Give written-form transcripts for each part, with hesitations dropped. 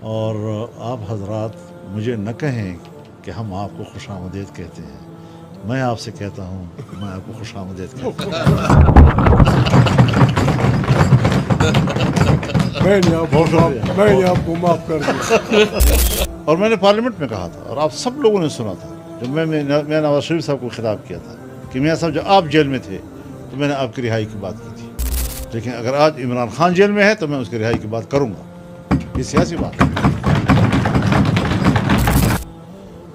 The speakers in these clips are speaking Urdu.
اور آپ حضرات مجھے نہ کہیں کہ ہم آپ کو خوش آمدید کہتے ہیں، میں آپ سے کہتا ہوں میں آپ کو خوش آمدید کہتا ہوں۔ میں نے آپ کو معاف کر دیا۔ اور میں نے پارلیمنٹ میں کہا تھا اور آپ سب لوگوں نے سنا تھا جب میں نواز شریف صاحب کو خطاب کیا تھا کہ میاں صاحب جب آپ جیل میں تھے تو میں نے آپ کی رہائی کی بات کی تھی، لیکن اگر آج عمران خان جیل میں ہے تو میں اس کی رہائی کی بات کروں گا۔ یہ سیاسی بات ہے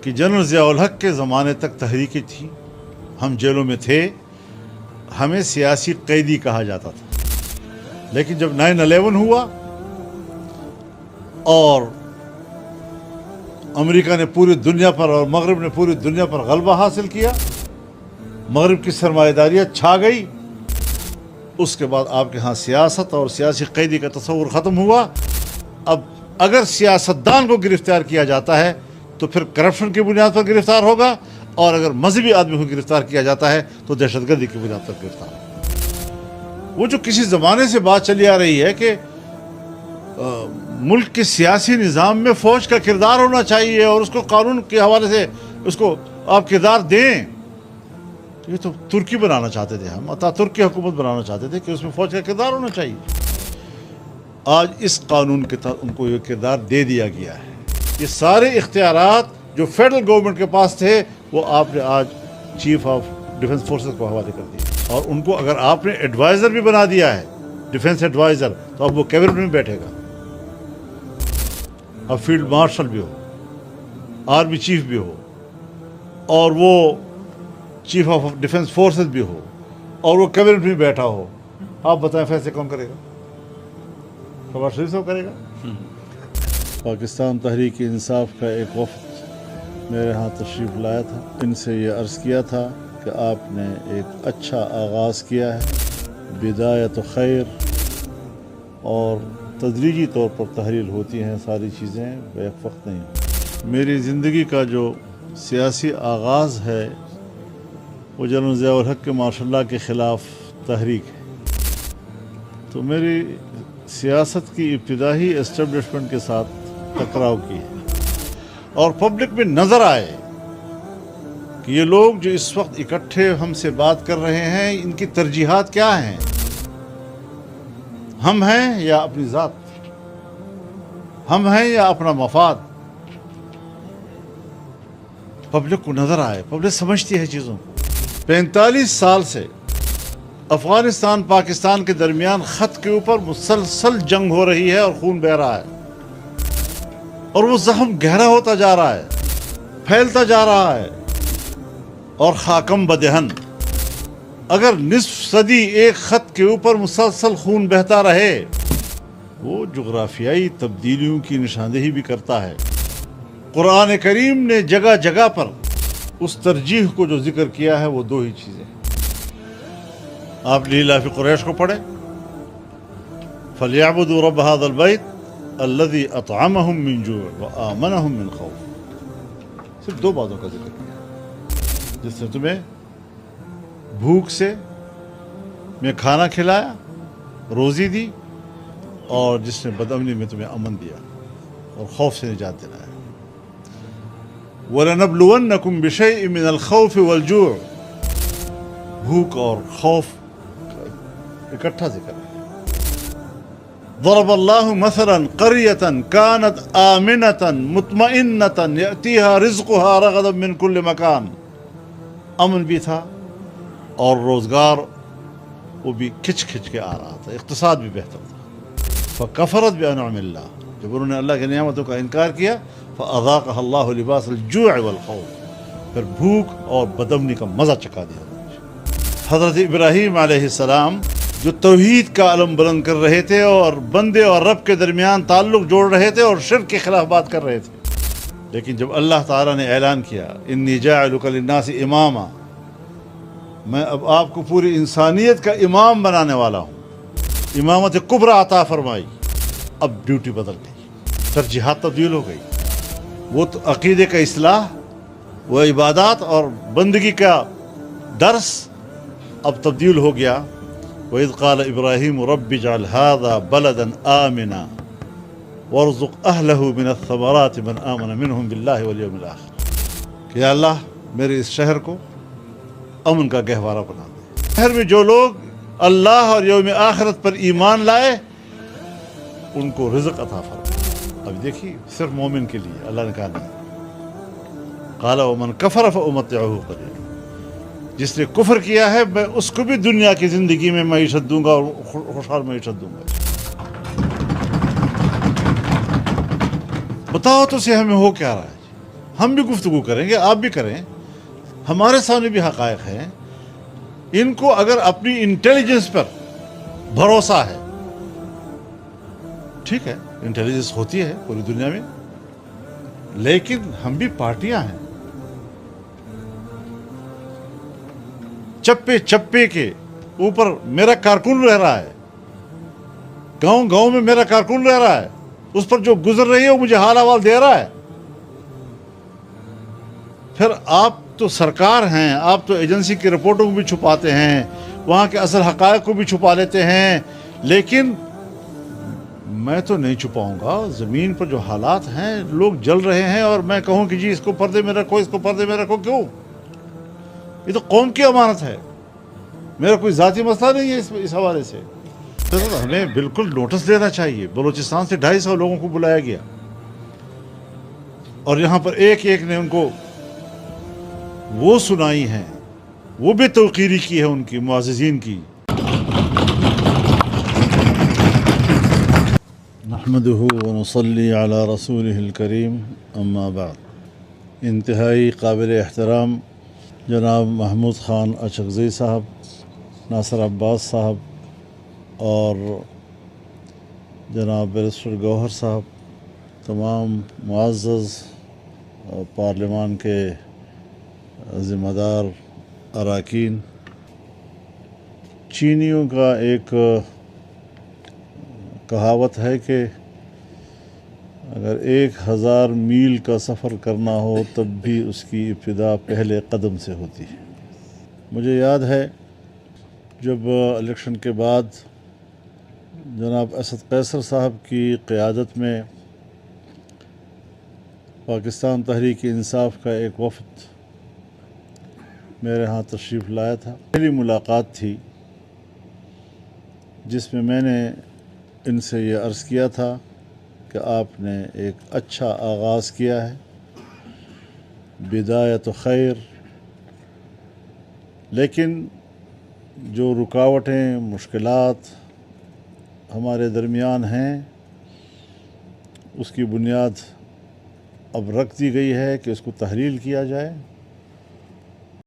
کہ جنرل ضیاء الحق کے زمانے تک تحریکیں تھیں، ہم جیلوں میں تھے، ہمیں سیاسی قیدی کہا جاتا تھا، لیکن جب 9/11 ہوا اور امریکہ نے پوری دنیا پر اور مغرب نے پوری دنیا پر غلبہ حاصل کیا، مغرب کی سرمایہ داریت چھا گئی، اس کے بعد آپ کے ہاں سیاست اور سیاسی قیدی کا تصور ختم ہوا۔ اب اگر سیاستدان کو گرفتار کیا جاتا ہے تو پھر کرپشن کی بنیاد پر گرفتار ہوگا، اور اگر مذہبی آدمی کو گرفتار کیا جاتا ہے تو دہشت گردی کی بنیاد پر گرفتار ہوگا۔ وہ جو کسی زمانے سے بات چلی آ رہی ہے کہ ملک کے سیاسی نظام میں فوج کا کردار ہونا چاہیے اور اس کو قانون کے حوالے سے اس کو آپ کردار دیں، یہ تو ترکی بنانا چاہتے تھے، ہم ترکی حکومت بنانا چاہتے تھے کہ اس میں فوج کا کردار ہونا چاہیے۔ آج اس قانون کے تحت ان کو یہ کردار دے دیا گیا ہے۔ یہ سارے اختیارات جو فیڈرل گورنمنٹ کے پاس تھے وہ آپ نے آج چیف آف ڈیفنس فورسز کو حوالے کر دیا، اور ان کو اگر آپ نے ایڈوائزر بھی بنا دیا ہے، ڈیفنس ایڈوائزر، تو اب وہ کیبنٹ میں بیٹھے گا، اب فیلڈ مارشل بھی ہو، آرمی چیف بھی ہو، اور وہ چیف آف ڈیفنس فورسز بھی ہو، اور وہ کیبنٹ میں بیٹھا ہو۔ آپ بتائیں فیصلے کون کرے گا؟ نواز شریف صاحب کرے گا؟ پاکستان تحریک انصاف کا ایک وفد میرے ہاں تشریف لایا تھا، ان سے یہ عرض کیا تھا کہ آپ نے ایک اچھا آغاز کیا ہے، بدایت خیر، اور تدریجی طور پر تحلیل ہوتی ہیں ساری چیزیں، بیک وقت نہیں۔ میری زندگی کا جو سیاسی آغاز ہے وہ جنرل ضیاء الحق کے ماشاء اللہ کے خلاف تحریک ہے، تو میری سیاست کی ابتدائی اسٹیبلشمنٹ کے ساتھ ٹکراؤ کی ہے، اور پبلک میں نظر آئے کہ یہ لوگ جو اس وقت اکٹھے ہم سے بات کر رہے ہیں ان کی ترجیحات کیا ہیں، ہم ہیں یا اپنی ذات، ہم ہیں یا اپنا مفاد۔ پبلک کو نظر آئے، پبلک سمجھتی ہے چیزوں کو۔ 45 سال سے افغانستان پاکستان کے درمیان خط کے اوپر مسلسل جنگ ہو رہی ہے اور خون بہہ رہا ہے، اور وہ زخم گہرا ہوتا جا رہا ہے، پھیلتا جا رہا ہے، اور خاکم بدہن۔ اگر نصف صدی ایک خط کے اوپر مسلسل خون بہتا رہے، وہ جغرافیائی تبدیلیوں کی نشاندہی بھی کرتا ہے۔ قرآن کریم نے جگہ جگہ پر اس ترجیح کو جو ذکر کیا ہے وہ دو ہی چیزیں ہیں۔ آپ لیلاف قریش کو پڑھیں، فَلْيَعْبُدُوا رَبَّ هَذَا الْبَيْتِ الَّذِي أَطْعَمَهُم مِّن جُوعٍ وَآمَنَهُم مِّن خَوْفٍ۔ صرف دو باتوں کا ذکر کیا، جس نے تمہیں بھوک سے میں کھانا کھلایا، روزی دی، اور جس نے بدامنی میں تمہیں امن دیا اور خوف سے نجات دلایا۔ وَلَنَبْلُوَنَّكُمْ بِشَيْءٍ مِّنَ الْخَوْفِ وَالْجُوعِ، بھوک اور خوف اکٹھا ذکر ہے۔ ضرب اللہ مثلا قریۃ کانت آمنۃ مطمئنۃ یأتیہا رزقہا رغدا من کل مکان، امن بھی تھا اور روزگار وہ بھی کھچ کھچ کے آ رہا تھا، اقتصاد بھی بہتر تھا۔ فکفرت بانعم اللہ، جب انہوں نے اللہ کی نعمتوں کا انکار کیا، فاذاقها اللہ لباس الجوع والخوف، پھر بھوک اور بدامنی کا مزہ چکھا دیا۔ حضرت ابراہیم علیہ السلام جو توحید کا علم بلند کر رہے تھے اور بندے اور رب کے درمیان تعلق جوڑ رہے تھے اور شرک کے خلاف بات کر رہے تھے، لیکن جب اللہ تعالیٰ نے اعلان کیا انی جاعلک للناس اماما، میں اب آپ کو پوری انسانیت کا امام بنانے والا ہوں، امامت کبریٰ عطا فرمائی، اب ڈیوٹی بدل گئی، ترجیحات تبدیل ہو گئی۔ وہ تو عقیدے کا اصلاح، وہ عبادات اور بندگی کا درس اب تبدیل ہو گیا۔ وَإِذْ قَالَ إِبْرَاهِيمُ رَبِّ اجْعَلْ هَذَا بَلَدًا آمِنًا، وارزق اہلہ من الثمرات من آمن منہم باللہ والیوم الآخر، کہ یا اللہ میرے اس شہر کو امن کا گہوارہ بنا دے، شہر میں جو لوگ اللہ اور یوم آخرت پر ایمان لائے ان کو رزق عطا فرما۔ اب دیکھیے صرف مومن کے لیے اللہ نے کہا نہیں، قال ومن کفر فامتعہ قلیلا، جس نے کفر کیا ہے میں اس کو بھی دنیا کی زندگی میں معیشت دوں گا اور خوشحال معیشت دوں گا۔ بتاؤ تو سے ہمیں ہو کیا رہا ہے؟ ہم بھی گفتگو کریں گے، آپ بھی کریں، ہمارے سامنے بھی حقائق ہیں۔ ان کو اگر اپنی انٹیلیجنس پر بھروسہ ہے، ٹھیک ہے انٹیلیجنس ہوتی ہے پوری دنیا میں، لیکن ہم بھی پارٹیاں ہیں، چپے چپے کے اوپر میرا کارکن رہ رہا ہے، گاؤں گاؤں میں میرا کارکن رہ رہا ہے، اس پر جو گزر رہی ہے وہ مجھے حال احوال دے رہا ہے۔ پھر آپ تو سرکار ہیں، آپ تو ایجنسی کی رپورٹوں کو بھی چھپاتے ہیں، وہاں کے اصل حقائق کو بھی چھپا لیتے ہیں، لیکن میں تو نہیں چھپاؤں گا۔ زمین پر جو حالات ہیں، لوگ جل رہے ہیں، اور میں کہوں کہ جی اس کو پردے میں رکھو، اس کو پردے میں رکھو، کیوں؟ یہ تو قوم کی امانت ہے، میرا کوئی ذاتی مسئلہ نہیں ہے اس حوالے سے۔ ہمیں بالکل نوٹس لینا چاہیے۔ بلوچستان سے 250 لوگوں کو بلایا گیا، اور یہاں پر ایک ایک نے ان کو وہ سنائی ہیں، وہ بھی توقیری کی ہے ان کی معززین کی۔ نحمده ونصلي على رسوله الكريم، اما بعد۔ انتہائی قابل احترام جناب محمود خان اچکزئی صاحب، ناصر عباس صاحب اور جناب بیرسٹر گوہر صاحب، تمام معزز پارلیمان کے ذمہ دار اراکین، چینیوں کا ایک کہاوت ہے کہ اگر 1000 میل کا سفر کرنا ہو تب بھی اس کی ابتدا پہلے قدم سے ہوتی ہے۔ مجھے یاد ہے جب الیکشن کے بعد جناب اسد قیصر صاحب کی قیادت میں پاکستان تحریک انصاف کا ایک وفد میرے ہاں تشریف لایا تھا، پہلی ملاقات تھی جس میں میں نے ان سے یہ عرض کیا تھا کہ آپ نے ایک اچھا آغاز کیا ہے، بدایت خیر، لیکن جو رکاوٹیں، مشکلات ہمارے درمیان ہیں، اس کی بنیاد اب رکھ دی گئی ہے کہ اس کو تحلیل کیا جائے،